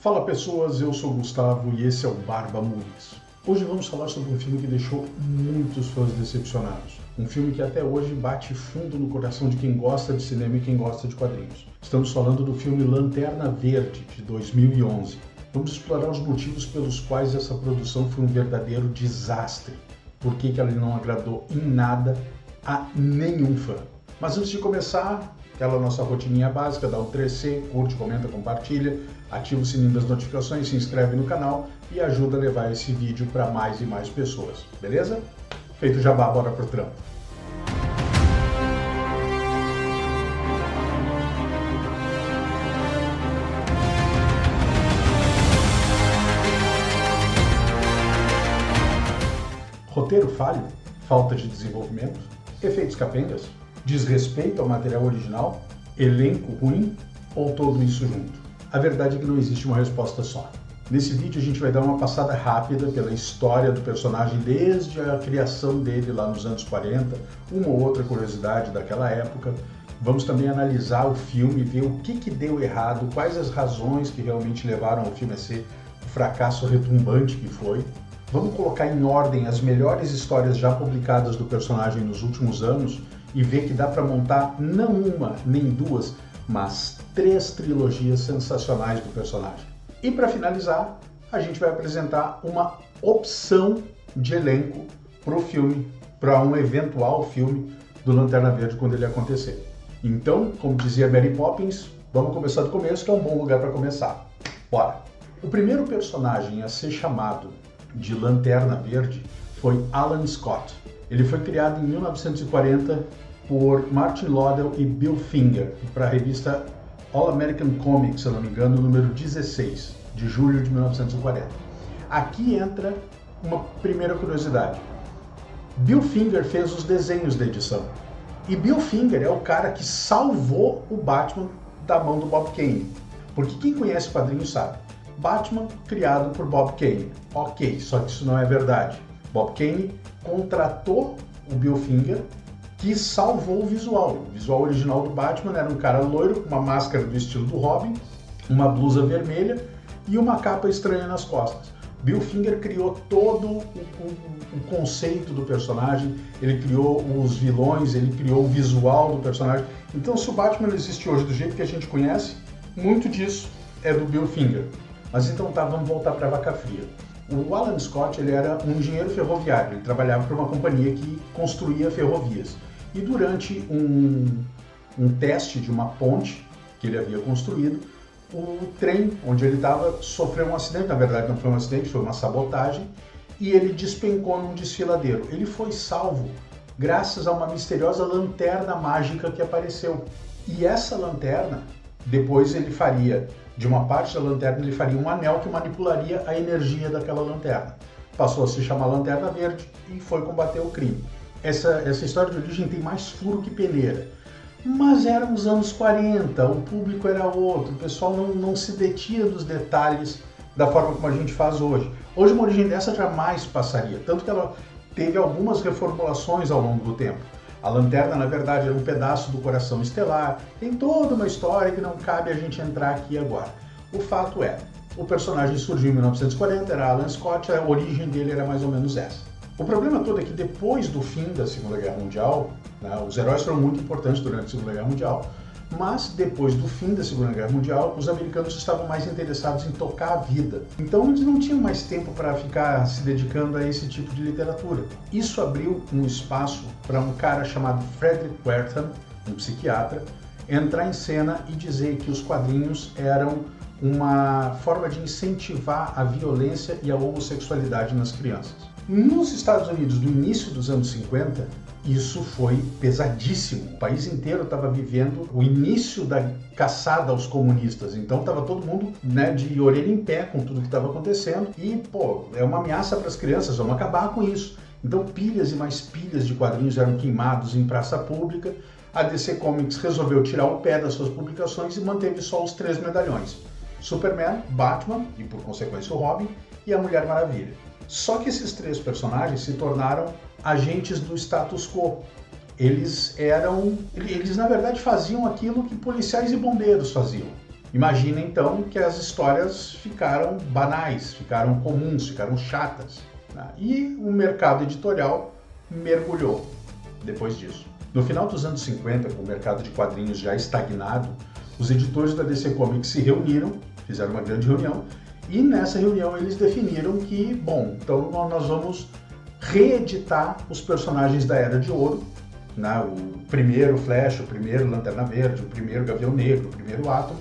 Fala pessoas, eu sou o Gustavo e esse é o Barba Movies. Hoje vamos falar sobre um filme que deixou muitos fãs decepcionados. Um filme que até hoje bate fundo no coração de quem gosta de cinema e quem gosta de quadrinhos. Estamos falando do filme Lanterna Verde, de 2011. Vamos explorar os motivos pelos quais essa produção foi um verdadeiro desastre. Por que ela não agradou em nada a nenhum fã. Mas antes de começar, aquela nossa rotininha básica, dá um 3C, curte, comenta, compartilha, ativa o sininho das notificações, se inscreve no canal e ajuda a levar esse vídeo para mais e mais pessoas, beleza? Feito o jabá, bora pro trampo. Roteiro falho, falta de desenvolvimento, efeitos capengas, desrespeito ao material original, elenco ruim ou tudo isso junto? A verdade é que não existe uma resposta só. Nesse vídeo a gente vai dar uma passada rápida pela história do personagem desde a criação dele lá nos anos 40, uma ou outra curiosidade daquela época. Vamos também analisar o filme, ver o que deu errado, quais as razões que realmente levaram o filme a ser o fracasso retumbante que foi. Vamos colocar em ordem as melhores histórias já publicadas do personagem nos últimos anos e ver que dá para montar não uma nem duas, mas 3 trilogias sensacionais do personagem. E para finalizar, a gente vai apresentar uma opção de elenco para o filme, para um eventual filme do Lanterna Verde quando ele acontecer. Então, como dizia Mary Poppins, vamos começar do começo, que é um bom lugar para começar. Bora! O primeiro personagem a ser chamado de Lanterna Verde foi Alan Scott. Ele foi criado em 1940 por Martin Laudel e Bill Finger para a revista All American Comics, se não me engano, número 16, de julho de 1940. Aqui entra uma primeira curiosidade. Bill Finger fez os desenhos da edição. E Bill Finger é o cara que salvou o Batman da mão do Bob Kane. Porque quem conhece quadrinhos sabe. Batman criado por Bob Kane. Ok, só que isso não é verdade. Bob Kane contratou o Bill Finger, que salvou o visual. O visual original do Batman era um cara loiro, com uma máscara do estilo do Robin, uma blusa vermelha e uma capa estranha nas costas. Bill Finger criou todo o conceito do personagem, ele criou os vilões, ele criou o visual do personagem. Então, se o Batman existe hoje do jeito que a gente conhece, muito disso é do Bill Finger. Mas então tá, vamos voltar para a vaca fria. O Alan Scott ele era um engenheiro ferroviário, ele trabalhava para uma companhia que construía ferrovias. E durante um teste de uma ponte que ele havia construído, o trem onde ele estava sofreu um acidente, na verdade não foi um acidente, foi uma sabotagem, e ele despencou num desfiladeiro. Ele foi salvo graças a uma misteriosa lanterna mágica que apareceu. E essa lanterna, depois ele faria, de uma parte da lanterna, ele faria um anel que manipularia a energia daquela lanterna. Passou a se chamar Lanterna Verde e foi combater o crime. Essa história de origem tem mais furo que peneira. Mas eram os anos 40, o público era outro, o pessoal não se detinha dos detalhes da forma como a gente faz hoje. Hoje uma origem dessa jamais passaria, tanto que ela teve algumas reformulações ao longo do tempo. A lanterna, na verdade, era um pedaço do coração estelar, tem toda uma história que não cabe a gente entrar aqui agora. O fato é, o personagem surgiu em 1940, era Alan Scott, a origem dele era mais ou menos essa. O problema todo é que depois do fim da Segunda Guerra Mundial, né, os heróis foram muito importantes durante a Segunda Guerra Mundial, mas depois do fim da Segunda Guerra Mundial, os americanos estavam mais interessados em tocar a vida. Então eles não tinham mais tempo para ficar se dedicando a esse tipo de literatura. Isso abriu um espaço para um cara chamado Frederick Wertham, um psiquiatra, entrar em cena e dizer que os quadrinhos eram uma forma de incentivar a violência e a homossexualidade nas crianças. Nos Estados Unidos, no início dos anos 50, isso foi pesadíssimo. O país inteiro estava vivendo o início da caçada aos comunistas. Então estava todo mundo, né, de orelha em pé com tudo que estava acontecendo. E, é uma ameaça para as crianças, vamos acabar com isso. Então pilhas e mais pilhas de quadrinhos eram queimados em praça pública. A DC Comics resolveu tirar o pé das suas publicações e manteve só os 3 medalhões. Superman, Batman e, por consequência, o Robin e a Mulher Maravilha. Só que esses 3 personagens se tornaram agentes do status quo. Eles na verdade faziam aquilo que policiais e bombeiros faziam. Imagina então que as histórias ficaram banais, ficaram comuns, ficaram chatas, né? E o mercado editorial mergulhou depois disso. No final dos anos 50, com o mercado de quadrinhos já estagnado, os editores da DC Comics se reuniram, fizeram uma grande reunião, e nessa reunião eles definiram que, bom, então nós vamos reeditar os personagens da Era de Ouro, né? O primeiro Flash, o primeiro Lanterna Verde, o primeiro Gavião Negro, o primeiro Átomo.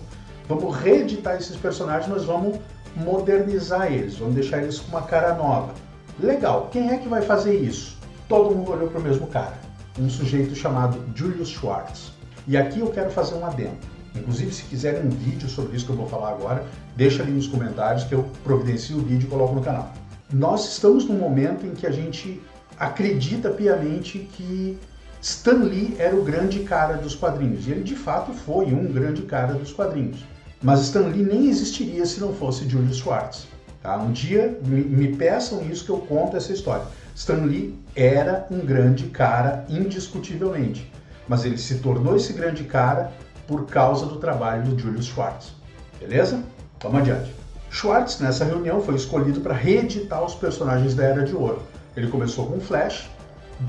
Vamos reeditar esses personagens, nós vamos modernizar eles, vamos deixar eles com uma cara nova. Legal, quem é que vai fazer isso? Todo mundo olhou para o mesmo cara, um sujeito chamado Julius Schwartz. E aqui eu quero fazer um adendo. Inclusive, se quiserem um vídeo sobre isso que eu vou falar agora, deixa ali nos comentários que eu providencio o vídeo e coloco no canal. Nós estamos num momento em que a gente acredita piamente que Stan Lee era o grande cara dos quadrinhos. E ele, de fato, foi um grande cara dos quadrinhos. Mas Stan Lee nem existiria se não fosse Julius Schwartz. Tá? Um dia me peçam isso que eu conto essa história. Stan Lee era um grande cara, indiscutivelmente. Mas ele se tornou esse grande cara por causa do trabalho do Julius Schwartz. Beleza? Vamos adiante. Schwartz, nessa reunião, foi escolhido para reeditar os personagens da Era de Ouro. Ele começou com Flash,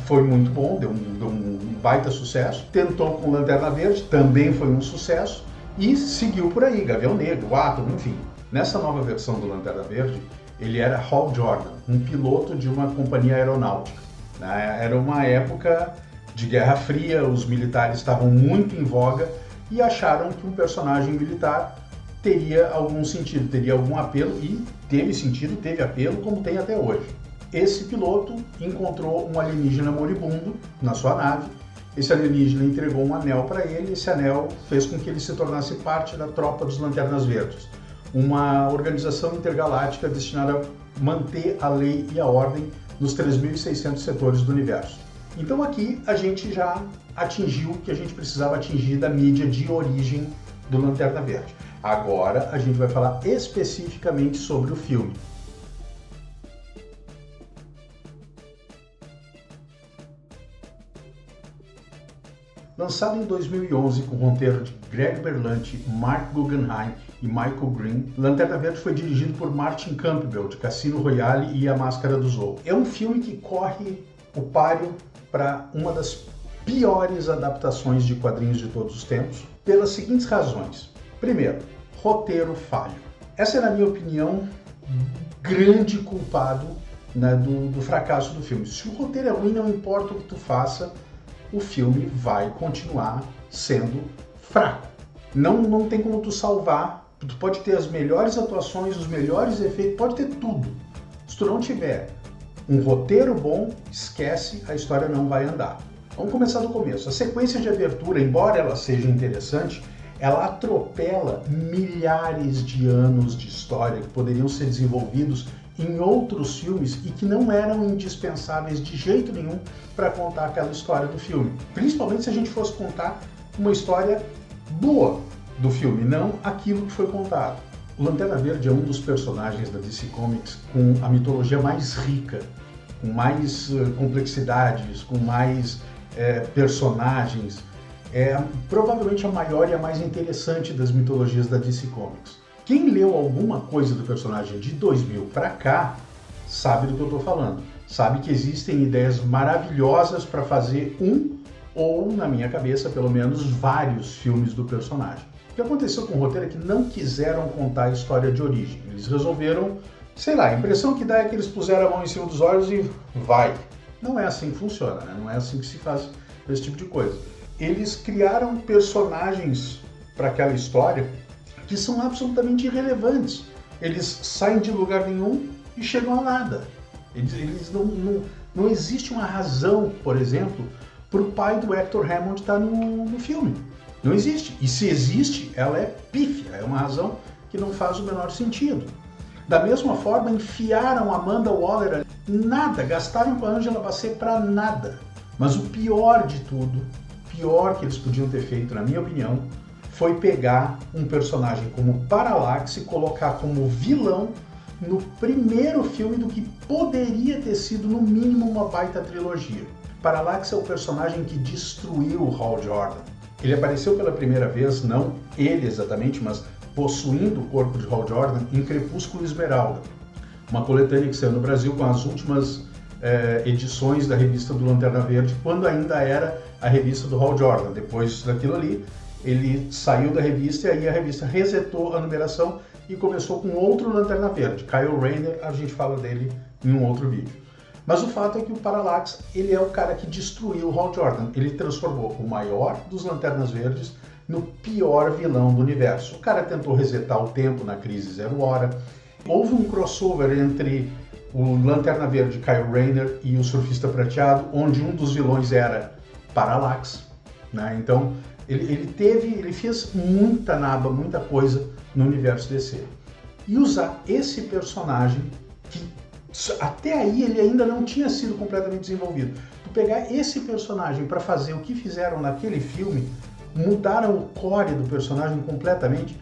foi muito bom, deu um baita sucesso. Tentou com Lanterna Verde, também foi um sucesso. E seguiu por aí, Gavião Negro, Átomo, enfim. Nessa nova versão do Lanterna Verde, ele era Hal Jordan, um piloto de uma companhia aeronáutica. Era uma época de Guerra Fria, os militares estavam muito em voga e acharam que um personagem militar teria algum sentido, teria algum apelo, e teve sentido, teve apelo, como tem até hoje. Esse piloto encontrou um alienígena moribundo na sua nave. Esse alienígena entregou um anel para ele, esse anel fez com que ele se tornasse parte da Tropa dos Lanternas Verdes, uma organização intergaláctica destinada a manter a lei e a ordem nos 3.600 setores do universo. Então aqui a gente já atingiu o que a gente precisava atingir da mídia de origem do Lanterna Verde. Agora a gente vai falar especificamente sobre o filme. Lançado em 2011 com o roteiro de Greg Berlanti, Mark Guggenheim e Michael Green, Lanterna Verde foi dirigido por Martin Campbell, de Cassino Royale e A Máscara do Zorro. É um filme que corre o páreo para uma das piores adaptações de quadrinhos de todos os tempos, pelas seguintes razões. Primeiro, roteiro falho. Essa é, na minha opinião, grande culpado, né, do fracasso do filme. Se o roteiro é ruim, não importa o que tu faça, o filme vai continuar sendo fraco. Não tem como tu salvar, tu pode ter as melhores atuações, os melhores efeitos, pode ter tudo. Se tu não tiver um roteiro bom, esquece, a história não vai andar. Vamos começar do começo. A sequência de abertura, embora ela seja interessante, ela atropela milhares de anos de história que poderiam ser desenvolvidos em outros filmes e que não eram indispensáveis de jeito nenhum para contar aquela história do filme. Principalmente se a gente fosse contar uma história boa do filme, não aquilo que foi contado. O Lanterna Verde é um dos personagens da DC Comics com a mitologia mais rica, com mais complexidades, com mais personagens. É provavelmente a maior e a mais interessante das mitologias da DC Comics. Quem leu alguma coisa do personagem de 2000 para cá sabe do que eu estou falando. Sabe que existem ideias maravilhosas para fazer um, ou na minha cabeça, pelo menos, vários filmes do personagem. O que aconteceu com o roteiro é que não quiseram contar a história de origem. Eles resolveram, sei lá, a impressão que dá é que eles puseram a mão em cima dos olhos e vai. Não é assim que funciona, né? Não é assim que se faz esse tipo de coisa. Eles criaram personagens para aquela história que são absolutamente irrelevantes. Eles saem de lugar nenhum e chegam a nada. Eles não existe uma razão, por exemplo, para o pai do Hector Hammond estar no filme. Não existe. E se existe, ela é pífia. É uma razão que não faz o menor sentido. Da mesma forma, enfiaram Amanda Waller ali. Nada. Gastaram com a Angela Bassett para nada. Mas o pior de tudo, pior que eles podiam ter feito, na minha opinião, foi pegar um personagem como Parallax e colocar como vilão no primeiro filme do que poderia ter sido, no mínimo, uma baita trilogia. Parallax é o personagem que destruiu o Hal Jordan. Ele apareceu pela primeira vez, não ele exatamente, mas possuindo o corpo de Hal Jordan em Crepúsculo Esmeralda, uma coletânea que saiu no Brasil com as últimas edições da revista do Lanterna Verde, quando ainda era a revista do Hal Jordan. Depois daquilo ali, ele saiu da revista e aí a revista resetou a numeração e começou com outro Lanterna Verde, Kyle Rayner. A gente fala dele em um outro vídeo. Mas o fato é que o Parallax, ele é o cara que destruiu o Hal Jordan. Ele transformou o maior dos Lanternas Verdes no pior vilão do universo. O cara tentou resetar o tempo na crise Zero Hora. Houve um crossover entre o Lanterna Verde Kyle Rayner e o Surfista Prateado, onde um dos vilões era Parallax, né? Então ele fez muita naba, muita coisa no universo DC. E usar esse personagem que até aí ele ainda não tinha sido completamente desenvolvido. Tu pegar esse personagem para fazer o que fizeram naquele filme, mudaram o core do personagem completamente,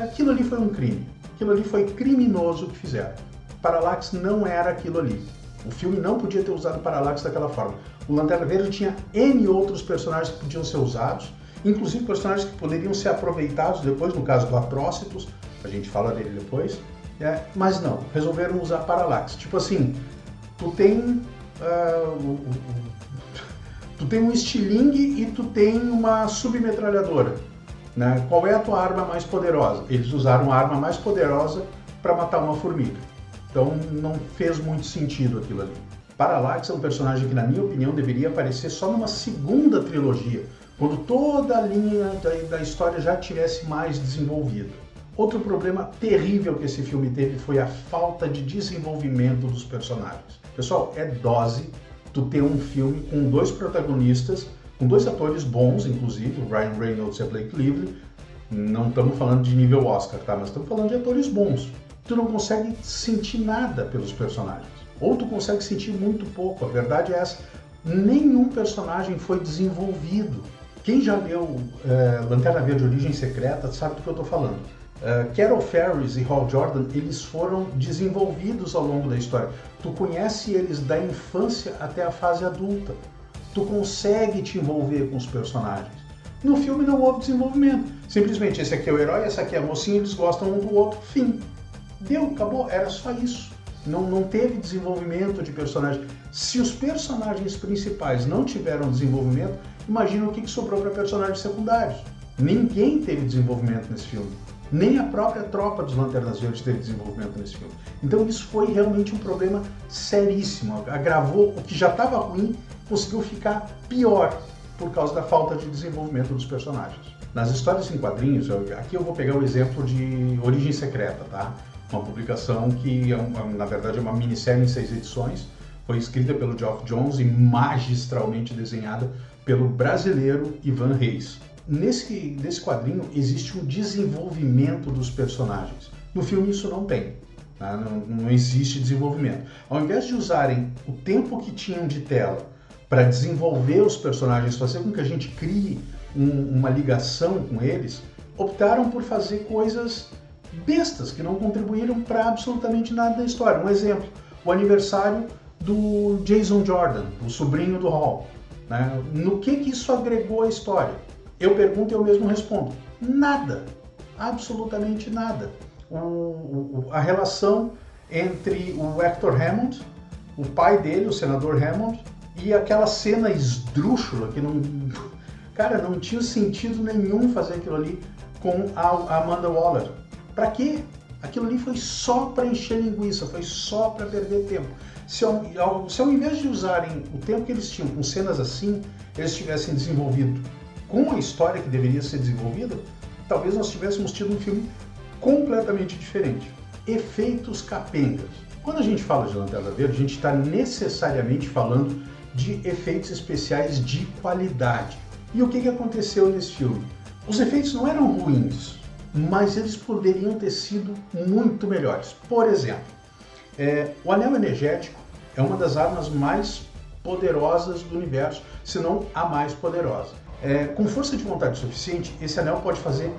aquilo ali foi um crime. Aquilo ali foi criminoso o que fizeram. Parallax não era aquilo ali. O filme não podia ter usado Parallax daquela forma. O Lanterna Verde tinha N outros personagens que podiam ser usados, inclusive personagens que poderiam ser aproveitados depois, no caso do Atrocitus, a gente fala dele depois, mas não, resolveram usar Parallax. Tipo assim, tu tem um estilingue e tu tem uma submetralhadora, né? Qual é a tua arma mais poderosa? Eles usaram a arma mais poderosa para matar uma formiga. Então não fez muito sentido aquilo ali. Parallax é um personagem que, na minha opinião, deveria aparecer só numa segunda trilogia, quando toda a linha da história já tivesse mais desenvolvida. Outro problema terrível que esse filme teve foi a falta de desenvolvimento dos personagens. Pessoal, é dose tu ter um filme com dois protagonistas, com dois atores bons, inclusive, o Ryan Reynolds e a Blake Lively. Não estamos falando de nível Oscar, tá? Mas estamos falando de atores bons. Tu não consegue sentir nada pelos personagens. Ou tu consegue sentir muito pouco. A verdade é essa. Nenhum personagem foi desenvolvido. Quem já leu Lanterna Verde Origem Secreta sabe do que eu estou falando. Carol Ferris e Hal Jordan, eles foram desenvolvidos ao longo da história. Tu conhece eles da infância até a fase adulta. Tu consegue te envolver com os personagens. No filme não houve desenvolvimento. Simplesmente esse aqui é o herói, essa aqui é a mocinha, eles gostam um do outro, fim. Deu, acabou, era só isso. Não teve desenvolvimento de personagem. Se os personagens principais não tiveram desenvolvimento, imagina o que sobrou para personagens secundários. Ninguém teve desenvolvimento nesse filme. Nem a própria tropa dos Lanternas Verdes teve desenvolvimento nesse filme. Então isso foi realmente um problema seríssimo. Agravou o que já estava ruim, conseguiu ficar pior por causa da falta de desenvolvimento dos personagens. Nas histórias em quadrinhos, aqui eu vou pegar o exemplo de Origem Secreta, tá? Uma publicação que, na verdade, é uma minissérie em 6 edições, foi escrita pelo Geoff Johns e magistralmente desenhada pelo brasileiro Ivan Reis. Nesse quadrinho existe um desenvolvimento dos personagens. No filme isso não tem, tá? Não existe desenvolvimento. Ao invés de usarem o tempo que tinham de tela para desenvolver os personagens, fazer com que a gente crie uma ligação com eles, optaram por fazer coisas bestas que não contribuíram para absolutamente nada da história. Um exemplo, o aniversário do Jason Jordan, o sobrinho do Hal, né? No que isso agregou à história? Eu pergunto e eu mesmo respondo. Nada. Absolutamente nada. A relação entre o Hector Hammond, o pai dele, o senador Hammond, e aquela cena esdrúxula que não... Cara, não tinha sentido nenhum fazer aquilo ali com a Amanda Waller. Pra quê? Aquilo ali foi só para encher linguiça, foi só para perder tempo. Se ao invés de usarem o tempo que eles tinham com cenas assim, eles tivessem desenvolvido com a história que deveria ser desenvolvida, talvez nós tivéssemos tido um filme completamente diferente. Efeitos capengas. Quando a gente fala de Lanterna Verde, a gente está necessariamente falando de efeitos especiais de qualidade. E o que aconteceu nesse filme? Os efeitos não eram ruins, mas eles poderiam ter sido muito melhores. Por exemplo, o anel energético é uma das armas mais poderosas do universo, se não a mais poderosa. Com força de vontade suficiente, esse anel pode fazer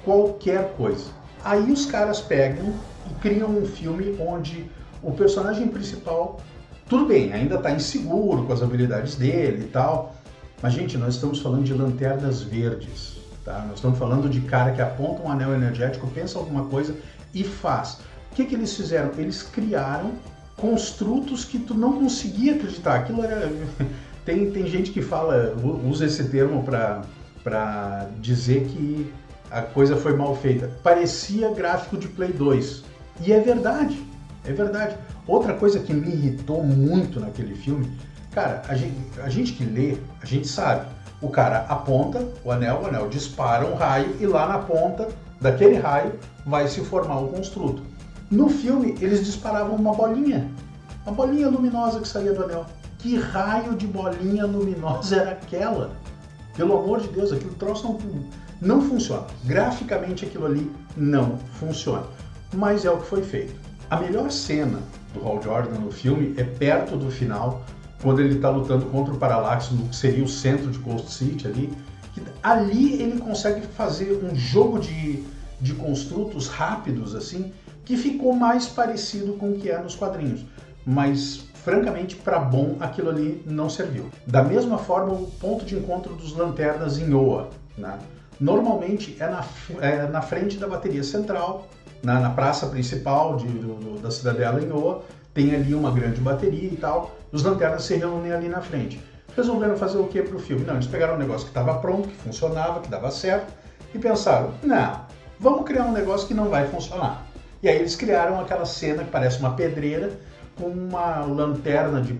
qualquer coisa. Aí os caras pegam e criam um filme onde o personagem principal, tudo bem, ainda está inseguro com as habilidades dele e tal, mas gente, nós estamos falando de Lanternas Verdes. Tá? Nós estamos falando de cara que aponta um anel energético, pensa alguma coisa e faz. O que eles fizeram? Eles criaram construtos que tu não conseguia acreditar. Aquilo era... Tem gente que fala, usa esse termo para dizer que a coisa foi mal feita. Parecia gráfico de Play 2. E é verdade, é verdade. Outra coisa que me irritou muito naquele filme, cara, a gente que lê, a gente sabe. O cara aponta o anel dispara um raio e lá na ponta daquele raio vai se formar um construto. No filme, eles disparavam uma bolinha luminosa que saía do anel. Que raio de bolinha luminosa era aquela? Pelo amor de Deus, aquele troço não funciona. Graficamente aquilo ali não funciona. Mas é o que foi feito. A melhor cena do Hal Jordan no filme é perto do final, quando ele está lutando contra o Parallax, no que seria o centro de Coast City ali. Ali ele consegue fazer um jogo de construtos rápidos, assim, que ficou mais parecido com o que é nos quadrinhos. Mas, francamente, para bom, aquilo ali não serviu. Da mesma forma, o ponto de encontro dos lanternas em Oa, né? Normalmente é na frente da bateria central, na praça principal da cidadela em Oa, tem ali uma grande bateria e tal, os lanternas se reúnem ali na frente. Resolveram fazer o que para o filme? Não, eles pegaram um negócio que estava pronto, que funcionava, que dava certo, e pensaram, não, vamos criar um negócio que não vai funcionar. E aí eles criaram aquela cena que parece uma pedreira, com uma lanterna de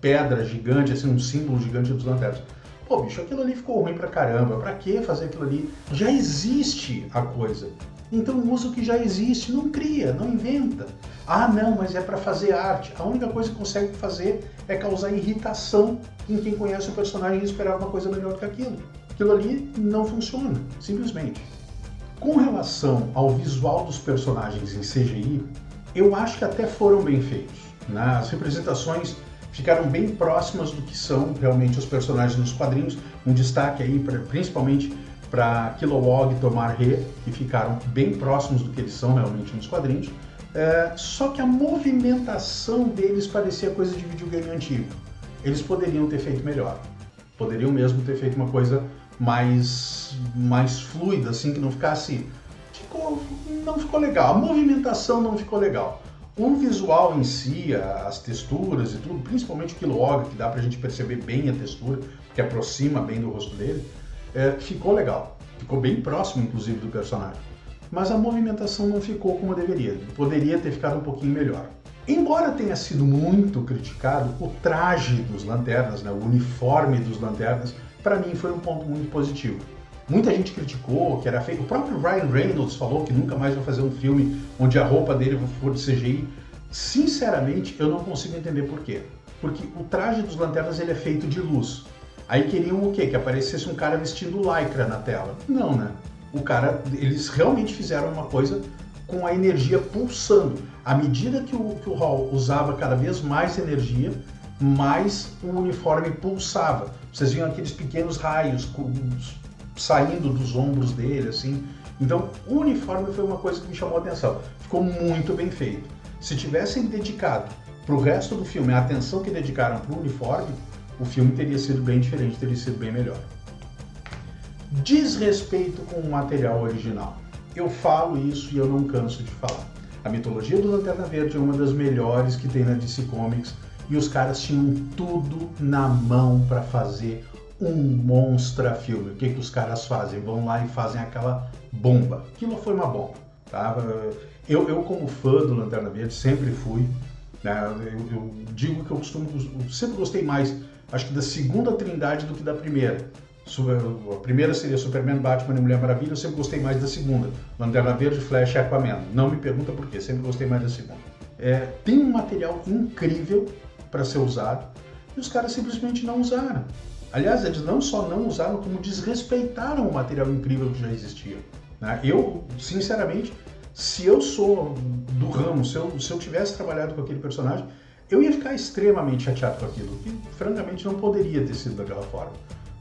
pedra gigante, assim, um símbolo gigante dos lanternas. Pô, bicho, aquilo ali ficou ruim pra caramba, pra que fazer aquilo ali? Já existe a coisa. Então usa o que já existe, não cria, não inventa. Ah, não, mas é para fazer arte. A única coisa que consegue fazer é causar irritação em quem conhece o personagem e esperar uma coisa melhor que aquilo. Aquilo ali não funciona, simplesmente. Com relação ao visual dos personagens em CGI, eu acho que até foram bem feitos, né? As representações ficaram bem próximas do que são realmente os personagens nos quadrinhos. Um destaque aí, principalmente para Kilowog e Tomar Re, que ficaram bem próximos do que eles são realmente nos quadrinhos. Só que a movimentação deles parecia coisa de videogame antigo. Eles poderiam ter feito melhor. Poderiam mesmo ter feito uma coisa mais fluida, assim, que não ficasse... não ficou legal. A movimentação não ficou legal. O visual em si, as texturas e tudo, principalmente o Kilowog, que dá pra gente perceber bem a textura, que aproxima bem do rosto dele, ficou legal. Ficou bem próximo, inclusive, do personagem. Mas a movimentação não ficou como deveria. Poderia ter ficado um pouquinho melhor. Embora tenha sido muito criticado, o traje dos lanternas, né, o uniforme dos lanternas, para mim foi um ponto muito positivo. Muita gente criticou que era feio. O próprio Ryan Reynolds falou que nunca mais vai fazer um filme onde a roupa dele for de CGI. Sinceramente, eu não consigo entender por quê. Porque o traje dos lanternas ele é feito de luz. Aí queriam o quê? Que aparecesse um cara vestindo lycra na tela. Não, né? Eles realmente fizeram uma coisa com a energia pulsando. À medida que o Hal usava cada vez mais energia, mais o uniforme pulsava. Vocês viam aqueles pequenos raios saindo dos ombros dele, assim. Então, o uniforme foi uma coisa que me chamou a atenção. Ficou muito bem feito. Se tivessem dedicado para o resto do filme a atenção que dedicaram para o uniforme, o filme teria sido bem diferente, teria sido bem melhor. Desrespeito com o material original. Eu falo isso e eu não canso de falar. A mitologia do Lanterna Verde é uma das melhores que tem na DC Comics e os caras tinham tudo na mão para fazer um monstro filme. O que os caras fazem? Vão lá e fazem aquela bomba. Aquilo foi uma bomba. Tá? Eu como fã do Lanterna Verde, sempre fui. Né? Eu digo que eu sempre gostei mais, acho que da segunda Trindade do que da primeira. A primeira seria Superman, Batman e Mulher Maravilha, eu sempre gostei mais da segunda. Lanterna Verde, Flash e Aquaman. Não me pergunta por quê, sempre gostei mais da segunda. Tem um material incrível para ser usado e os caras simplesmente não usaram. Aliás, eles não só não usaram, como desrespeitaram o material incrível que já existia. Né? Eu, sinceramente, se eu sou do ramo, se eu tivesse trabalhado com aquele personagem, eu ia ficar extremamente chateado com aquilo, que francamente não poderia ter sido daquela forma.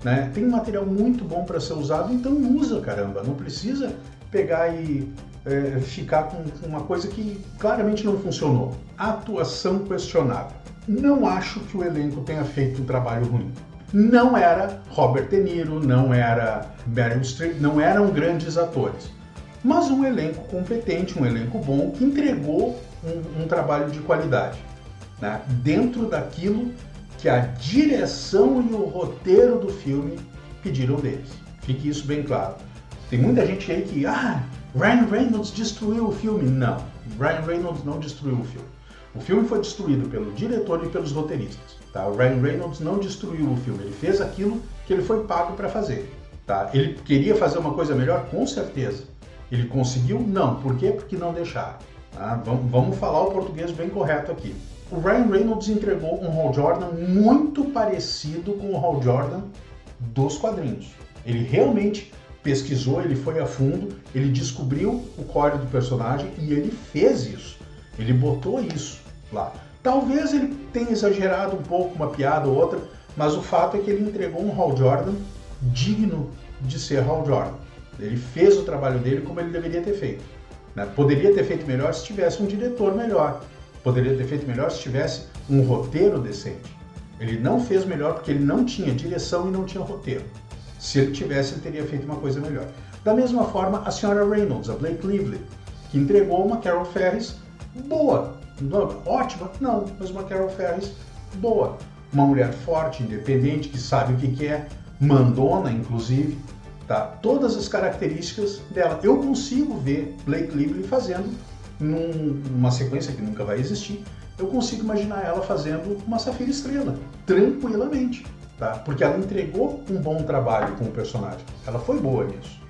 Né? Tem um material muito bom para ser usado, então usa, caramba. Não precisa pegar e ficar com uma coisa que claramente não funcionou. Atuação questionável. Não acho que o elenco tenha feito um trabalho ruim. Não era Robert De Niro, não era Meryl Streep, não eram grandes atores. Mas um elenco competente, um elenco bom, que entregou um trabalho de qualidade, né? Dentro daquilo que a direção e o roteiro do filme pediram deles. Fique isso bem claro. Tem muita gente aí que, Ryan Reynolds destruiu o filme. Não, Ryan Reynolds não destruiu o filme. O filme foi destruído pelo diretor e pelos roteiristas. Tá? O Ryan Reynolds não destruiu o filme, ele fez aquilo que ele foi pago para fazer. Tá? Ele queria fazer uma coisa melhor? Com certeza. Ele conseguiu? Não. Por quê? Porque não deixaram. Tá? Vamos falar o português bem correto aqui. O Ryan Reynolds entregou um Hal Jordan muito parecido com o Hal Jordan dos quadrinhos. Ele realmente pesquisou, ele foi a fundo, ele descobriu o core do personagem e ele fez isso. Ele botou isso lá. Talvez ele tenha exagerado um pouco uma piada ou outra, mas o fato é que ele entregou um Hal Jordan digno de ser Hal Jordan. Ele fez o trabalho dele como ele deveria ter feito. Né? Poderia ter feito melhor se tivesse um diretor melhor. Poderia ter feito melhor se tivesse um roteiro decente. Ele não fez melhor porque ele não tinha direção e não tinha roteiro. Se ele tivesse, ele teria feito uma coisa melhor. Da mesma forma, a senhora Reynolds, a Blake Lively, que entregou uma Carol Ferris boa. Ótima? Não, mas uma Carol Ferris boa. Uma mulher forte, independente, que sabe o que quer, mandona, inclusive. Tá? Todas as características dela. Eu consigo ver Blake Lively fazendo numa sequência que nunca vai existir. Eu consigo imaginar ela fazendo uma Safira Estrela, tranquilamente. Tá? Porque ela entregou um bom trabalho com o personagem. Ela foi boa nisso.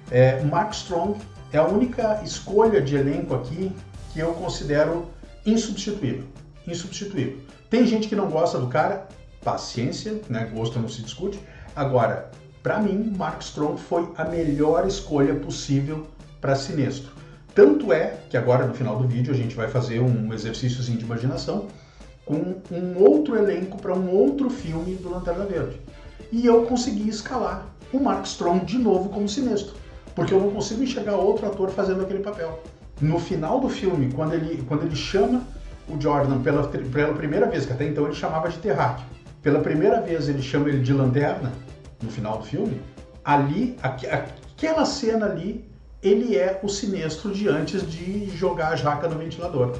Mark Strong é a única escolha de elenco aqui que eu considero insubstituível. Insubstituível. Tem gente que não gosta do cara, paciência, né? Gosto não se discute. Agora, para mim, Mark Strong foi a melhor escolha possível para Sinestro. Tanto é que agora no final do vídeo a gente vai fazer um exercíciozinho de imaginação com um outro elenco para um outro filme do Lanterna Verde. E eu consegui escalar o Mark Strong de novo como Sinestro, porque eu não consigo enxergar outro ator fazendo aquele papel. No final do filme, quando ele chama o Jordan pela primeira vez, que até então ele chamava de Terráqueo, pela primeira vez ele chama ele de Lanterna, no final do filme, ali, aquela cena ali, ele é o Sinestro de antes de jogar a jaca no ventilador.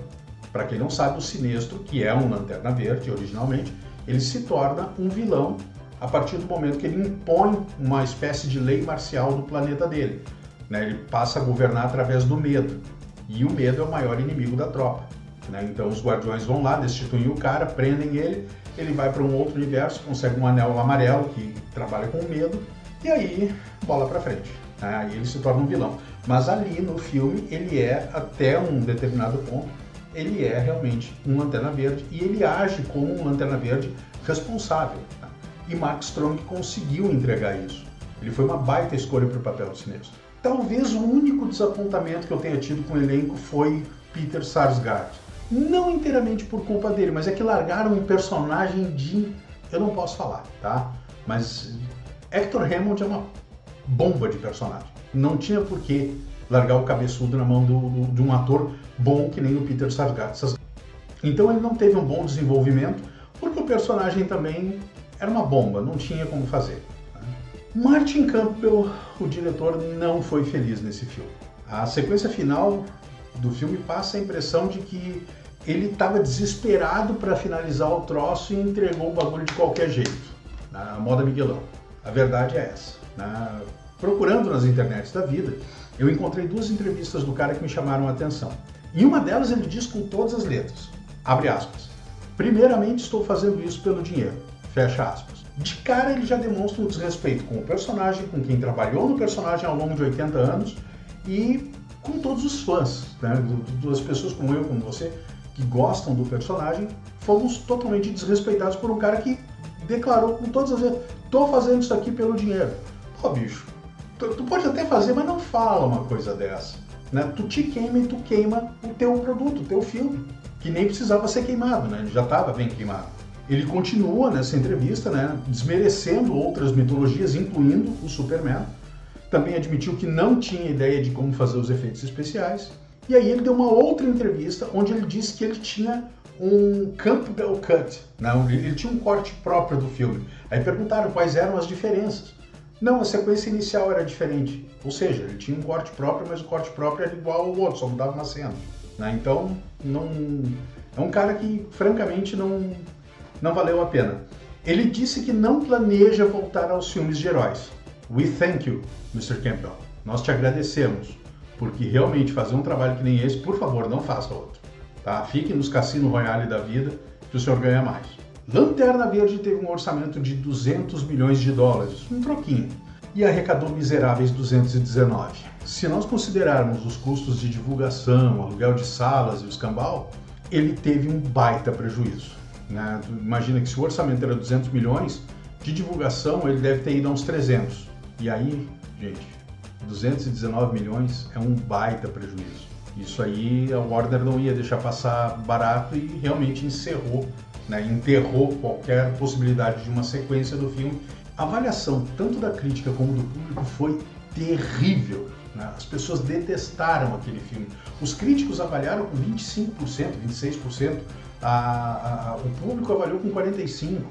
Para quem não sabe, o Sinestro, que é um Lanterna Verde originalmente, ele se torna um vilão a partir do momento que ele impõe uma espécie de lei marcial no planeta dele. Né? Ele passa a governar através do medo. E o medo é o maior inimigo da tropa. Né? Então os Guardiões vão lá, destituem o cara, prendem ele vai para um outro universo, consegue um anel amarelo que trabalha com o medo, e aí bola para frente. Aí ele se torna um vilão. Mas ali no filme ele é, até um determinado ponto, ele é realmente um Lanterna Verde e ele age como um Lanterna Verde responsável. Tá? E Mark Strong conseguiu entregar isso. Ele foi uma baita escolha para o papel do Sinestro. Talvez o único desapontamento que eu tenha tido com o elenco foi Peter Sarsgaard. Não inteiramente por culpa dele, mas é que largaram um personagem eu não posso falar, tá? Mas Hector Hammond é uma bomba de personagem. Não tinha por que largar o cabeçudo na mão de um ator bom que nem o Peter Sarsgaard. Então ele não teve um bom desenvolvimento, porque o personagem também era uma bomba, não tinha como fazer. Martin Campbell, o diretor, não foi feliz nesse filme. A sequência final do filme passa a impressão de que ele estava desesperado para finalizar o troço e entregou o bagulho de qualquer jeito, na moda Miguelão. A verdade é essa. Procurando nas internets da vida, eu encontrei 2 entrevistas do cara que me chamaram a atenção. Em uma delas ele diz com todas as letras, abre aspas, primeiramente estou fazendo isso pelo dinheiro, fecha aspas. De cara ele já demonstra um desrespeito com o personagem, com quem trabalhou no personagem ao longo de 80 anos e com todos os fãs, né? Das pessoas como eu, como você, que gostam do personagem, fomos totalmente desrespeitados por um cara que declarou com todas as letras, estou fazendo isso aqui pelo dinheiro. Pô, bicho, tu pode até fazer, mas não fala uma coisa dessa. Né? Tu te queima e tu queima o teu produto, o teu filme, que nem precisava ser queimado, né? Ele já estava bem queimado. Ele continua nessa entrevista, né, desmerecendo outras mitologias, incluindo o Superman. Também admitiu que não tinha ideia de como fazer os efeitos especiais. E aí ele deu uma outra entrevista onde ele disse que ele tinha um Campbell Cut, não, ele tinha um corte próprio do filme. Aí perguntaram quais eram as diferenças. Não, a sequência inicial era diferente, ou seja, ele tinha um corte próprio, mas o corte próprio era igual ao outro, só mudava uma cena. Né? Então, não, é um cara que, francamente, não valeu a pena. Ele disse que não planeja voltar aos filmes de heróis. We thank you, Mr. Campbell. Nós te agradecemos, porque realmente fazer um trabalho que nem esse, por favor, não faça outro. Tá? Fique nos Cassino Royale da vida, que o senhor ganha mais. Lanterna Verde teve um orçamento de 200 milhões de dólares, um troquinho, e arrecadou miseráveis 219. Se nós considerarmos os custos de divulgação, aluguel de salas e o escambau, ele teve um baita prejuízo. Né? Imagina que se o orçamento era 200 milhões, de divulgação ele deve ter ido a uns 300. E aí, gente, 219 milhões é um baita prejuízo. Isso aí a Warner não ia deixar passar barato e realmente encerrou, né? Enterrou qualquer possibilidade de uma sequência do filme. A avaliação tanto da crítica como do público foi terrível. Né? As pessoas detestaram aquele filme. Os críticos avaliaram com 25%, 26%. O público avaliou com 45%.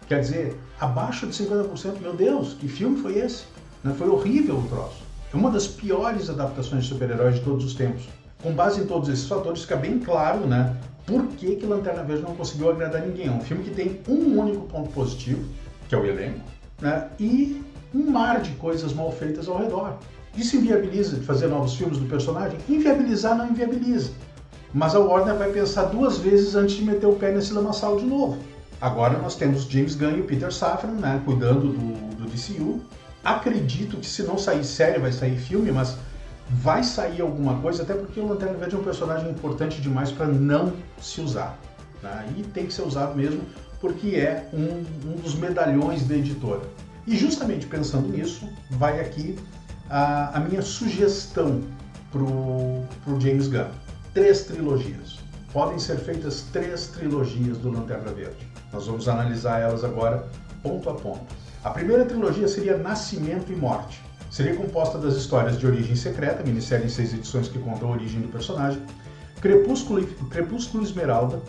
Quer dizer, abaixo de 50%. Meu Deus, que filme foi esse? Né? Foi horrível o troço. É uma das piores adaptações de super-heróis de todos os tempos. Com base em todos esses fatores, fica bem claro, né, por que Lanterna Verde não conseguiu agradar ninguém. É um filme que tem um único ponto positivo, que é o elenco, né, e um mar de coisas mal feitas ao redor. Isso inviabiliza de fazer novos filmes do personagem? Inviabilizar não inviabiliza. Mas a Warner vai pensar duas vezes antes de meter o pé nesse lamaçal de novo. Agora nós temos James Gunn e o Peter Safran, né, cuidando do DCU. Acredito que se não sair série, vai sair filme, mas vai sair alguma coisa, até porque o Lanterna Verde é um personagem importante demais para não se usar. Né? E tem que ser usado mesmo, porque é um dos medalhões da editora. E justamente pensando nisso, vai aqui a minha sugestão pro James Gunn. 3 trilogias. Podem ser feitas 3 trilogias do Lanterna Verde. Nós vamos analisar elas agora, ponto a ponto. A primeira trilogia seria Nascimento e Morte. Seria composta das histórias de Origem Secreta, minissérie em 6 edições que conta a origem do personagem, Crepúsculo e Esmeralda,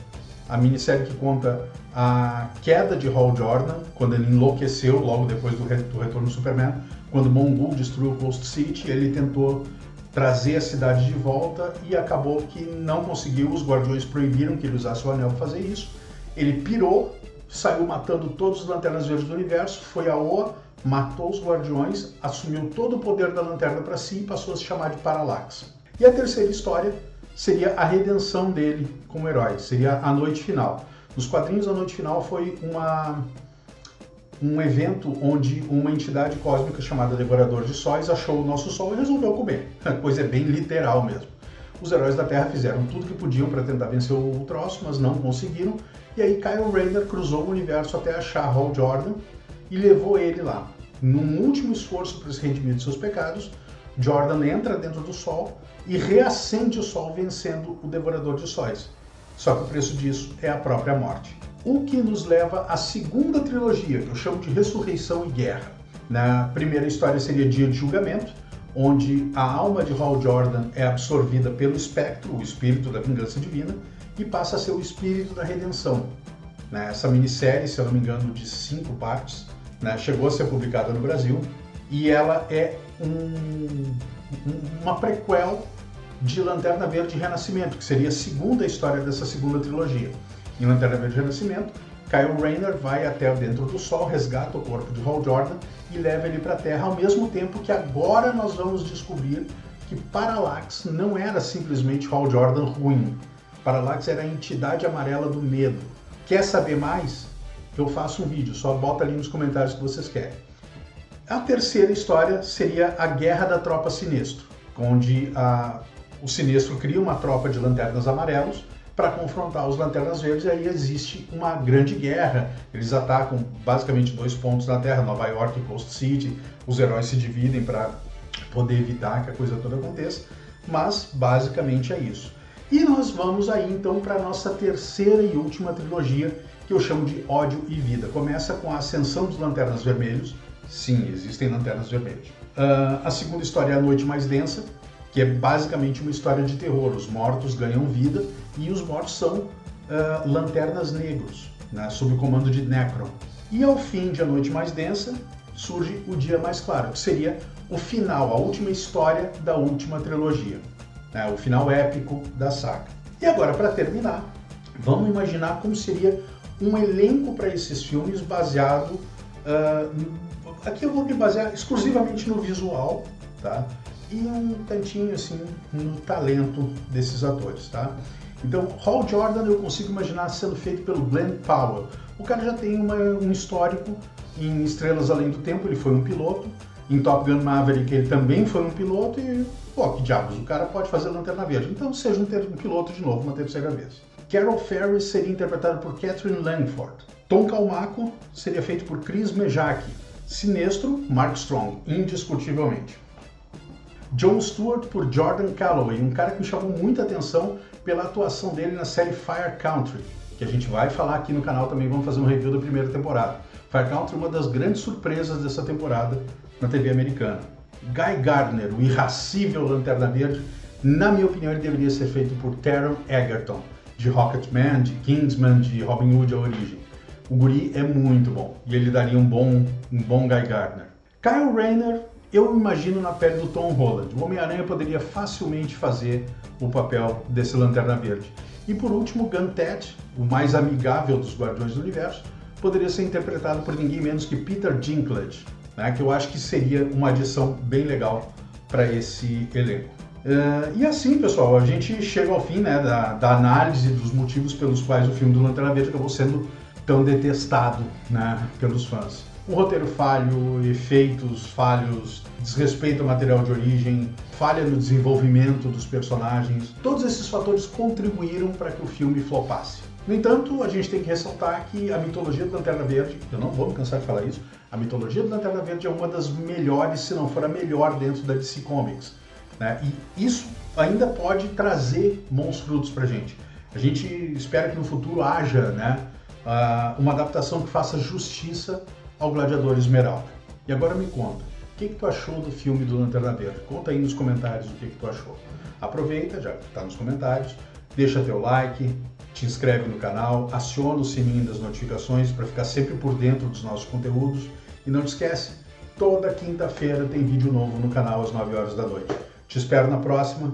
a minissérie que conta a queda de Hal Jordan, quando ele enlouqueceu logo depois do retorno do Superman, quando Mongul destruiu Coast City, ele tentou trazer a cidade de volta e acabou que não conseguiu, os Guardiões proibiram que ele usasse o anel para fazer isso, ele pirou, saiu matando todos os Lanternas Verdes do universo, foi a Oa, matou os Guardiões, assumiu todo o poder da Lanterna para si e passou a se chamar de Parallax. E a terceira história seria a redenção dele como herói, seria a Noite Final. Nos quadrinhos, a Noite Final foi um evento onde uma entidade cósmica chamada Devorador de Sóis achou o nosso Sol e resolveu comer. A coisa é bem literal mesmo. Os heróis da Terra fizeram tudo que podiam para tentar vencer o troço, mas não conseguiram. E aí Kyle Rayner cruzou o universo até achar Hal Jordan e levou ele lá. Num último esforço para se redimir de seus pecados, Jordan entra dentro do Sol e reacende o Sol vencendo o Devorador de Sóis. Só que o preço disso é a própria morte. O que nos leva à segunda trilogia, que eu chamo de Ressurreição e Guerra. Na primeira história seria Dia de Julgamento, onde a alma de Hal Jordan é absorvida pelo espectro, o espírito da vingança divina, e passa a ser o espírito da redenção. Essa minissérie, se eu não me engano, de 5 partes, chegou a ser publicada no Brasil, e ela é uma prequel de Lanterna Verde Renascimento, que seria a segunda história dessa segunda trilogia. Em Lanterna Verde Renascimento, Kyle Rayner vai até dentro do Sol, resgata o corpo de Hal Jordan e leva ele para a Terra, ao mesmo tempo que agora nós vamos descobrir que Parallax não era simplesmente Hal Jordan ruim. Parallax era a entidade amarela do medo. Quer saber mais? Eu faço um vídeo, só bota ali nos comentários que vocês querem. A terceira história seria a Guerra da Tropa Sinestro, onde o Sinestro cria uma tropa de lanternas amarelos para confrontar os Lanternas Verdes, e aí existe uma grande guerra. Eles atacam basicamente 2 pontos na Terra, Nova York e Coast City. Os heróis se dividem para poder evitar que a coisa toda aconteça, mas basicamente é isso. E nós vamos aí então para a nossa terceira e última trilogia, que eu chamo de Ódio e Vida. Começa com a ascensão dos Lanternas Vermelhos. Sim, existem Lanternas Vermelhos. A segunda história é A Noite Mais Densa, que é basicamente uma história de terror. Os mortos ganham vida e os mortos são lanternas negros, né, sob o comando de Necron. E ao fim de A Noite Mais Densa, surge O Dia Mais Claro, que seria o final, a última história da última trilogia, né, o final épico da saga. E agora, para terminar, vamos imaginar como seria um elenco para esses filmes baseado... aqui eu vou me basear exclusivamente no visual, tá? E um tantinho assim no talento desses atores, tá? Então, Hal Jordan eu consigo imaginar sendo feito pelo Glenn Powell. O cara já tem um histórico em Estrelas Além do Tempo, ele foi um piloto. Em Top Gun Maverick ele também foi um piloto e, pô, que diabos, o cara pode fazer Lanterna Verde. Então seja um piloto de novo, uma terceira vez. Carol Ferris seria interpretada por Catherine Langford. Tom Calmaco seria feito por Chris Mejaki. Sinestro, Mark Strong, indiscutivelmente. Jon Stewart por Jordan Calloway, um cara que me chamou muita atenção pela atuação dele na série Fire Country, que a gente vai falar aqui no canal também, vamos fazer um review da primeira temporada. Fire Country é uma das grandes surpresas dessa temporada na TV americana. Guy Gardner, o irracível Lanterna Verde, na minha opinião ele deveria ser feito por Taron Egerton, de Rocketman, de Kingsman, de Robin Hood A Origem. O guri é muito bom e ele daria um bom Guy Gardner. Kyle Rayner, eu imagino na pele do Tom Holland. O Homem-Aranha poderia facilmente fazer o papel desse Lanterna Verde. E por último, Gun Tat, o mais amigável dos Guardiões do Universo, poderia ser interpretado por ninguém menos que Peter Dinklage, né, que eu acho que seria uma adição bem legal para esse elenco. E assim, pessoal, a gente chega ao fim, né, da análise dos motivos pelos quais o filme do Lanterna Verde acabou sendo tão detestado, né, pelos fãs. Um roteiro falho, efeitos falhos, desrespeito ao material de origem, falha no desenvolvimento dos personagens, todos esses fatores contribuíram para que o filme flopasse. No entanto, a gente tem que ressaltar que a mitologia do Lanterna Verde, eu não vou me cansar de falar isso, a mitologia do Lanterna Verde é uma das melhores, se não for a melhor dentro da DC Comics, né? E isso ainda pode trazer bons frutos pra gente. A gente espera que no futuro haja, né, uma adaptação que faça justiça ao Gladiador Esmeralda. E agora me conta, o que tu achou do filme do Lanterna Verde? Conta aí nos comentários o que tu achou. Aproveita, já que tá nos comentários, deixa teu like, te inscreve no canal, aciona o sininho das notificações para ficar sempre por dentro dos nossos conteúdos. E não te esquece, toda quinta-feira tem vídeo novo no canal às 9 horas da noite. Te espero na próxima.